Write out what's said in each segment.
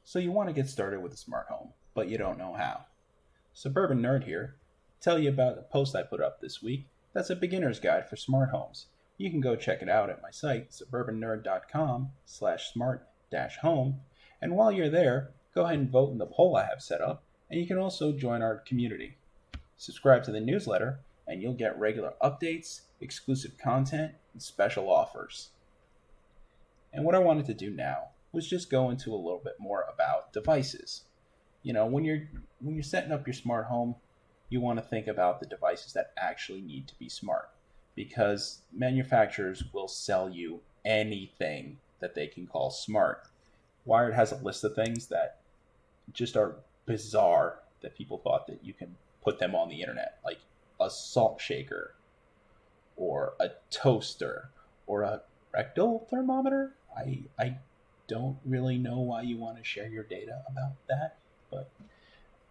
So you want to get started with a smart home, but you don't know how. Suburban Nerd here. Tell you about a post I put up this week that's a beginner's guide for smart homes. You can go check it out at my site, suburbannerd.com/smart-home. And while you're there, go ahead and vote in the poll I have set up, and you can also join our community. Subscribe to the newsletter, and you'll get regular updates, exclusive content, and special offers. And what I wanted to do now was just go into a little bit more about devices. When you're setting up your smart home, you want to think about the devices that actually need to be smart because manufacturers will sell you anything that they can call smart. Wired has a list of things that just are bizarre that people thought that you can put them on the internet, like a salt shaker or a toaster or a rectal thermometer. I don't really know why you want to share your data about that, but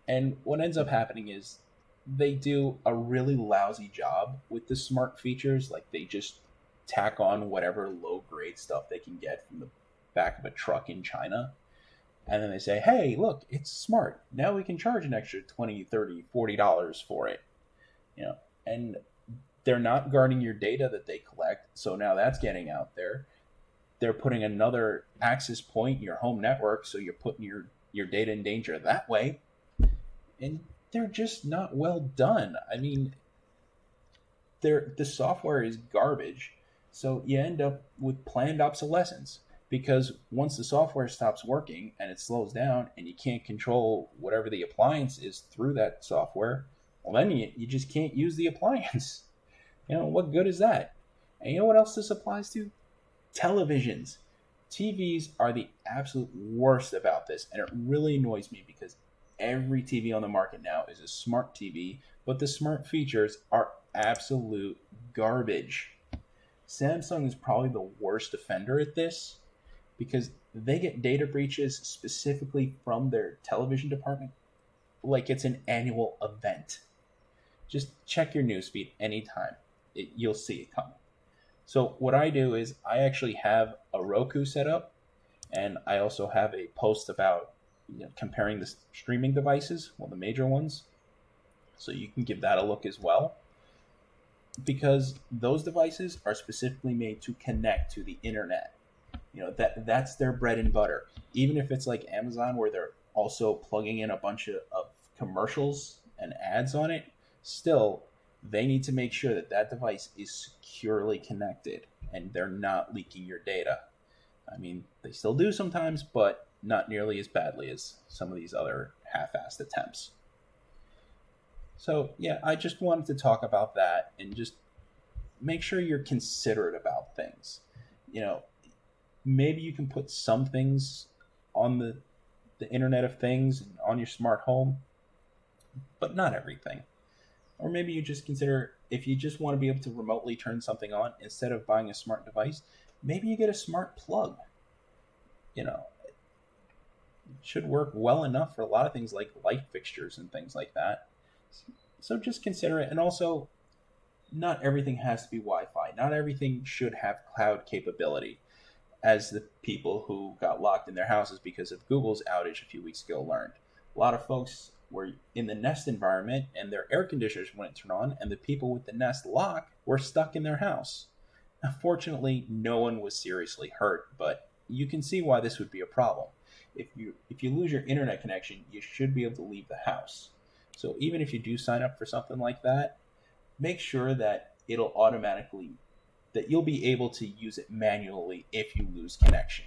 and what ends up happening is they do a really lousy job with the smart features. Like they just tack on whatever low grade stuff they can get from the back of a truck in China. And then they say, hey, look, it's smart. Now we can charge an extra $20, $30, $40 for it. And they're not guarding your data that they collect. So now that's getting out there. They're putting another access point in your home network. So you're putting your data in danger that way. And they're just not well done. I mean, the software is garbage. So you end up with planned obsolescence because once the software stops working and it slows down and you can't control whatever the appliance is through that software, well, then you just can't use the appliance. What good is that? And you know what else this applies to? Televisions. TVs are the absolute worst about this, and it really annoys me because every TV on the market now is a smart TV, but the smart features are absolute garbage. Samsung is probably the worst offender at this because they get data breaches specifically from their television department like it's an annual event. Just check your newsfeed anytime. You'll see it coming. So what I do is I actually have a Roku set up, and I also have a post about comparing the streaming devices, the major ones. So you can give that a look as well, because those devices are specifically made to connect to the internet. That's their bread and butter. Even if it's like Amazon, where they're also plugging in a bunch of commercials and ads on it, still they need to make sure that device is securely connected and they're not leaking your data. I mean, they still do sometimes, but not nearly as badly as some of these other half-assed attempts. So, yeah, I just wanted to talk about that and just make sure you're considerate about things. Maybe you can put some things on the Internet of Things and on your smart home, but not everything. Or maybe you just consider, if you just want to be able to remotely turn something on instead of buying a smart device, maybe you get a smart plug. It should work well enough for a lot of things like light fixtures and things like that. So just consider it. And also, not everything has to be Wi-Fi. Not everything should have cloud capability, as the people who got locked in their houses because of Google's outage a few weeks ago learned. A lot of folks were in the Nest environment and their air conditioners wouldn't turn on, and the people with the Nest lock were stuck in their house. Fortunately, no one was seriously hurt, but you can see why this would be a problem. If you lose your internet connection, you should be able to leave the house. So even if you do sign up for something like that, make sure that that you'll be able to use it manually if you lose connection.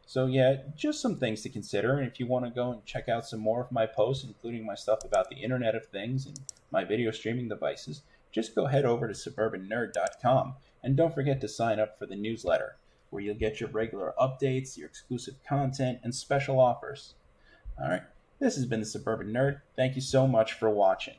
So yeah, just some things to consider. And if you want to go and check out some more of my posts, including my stuff about the Internet of Things and my video streaming devices, just go head over to suburbannerd.com. And don't forget to sign up for the newsletter, where you'll get your regular updates, your exclusive content, and special offers. All right, this has been the Suburban Nerd. Thank you so much for watching.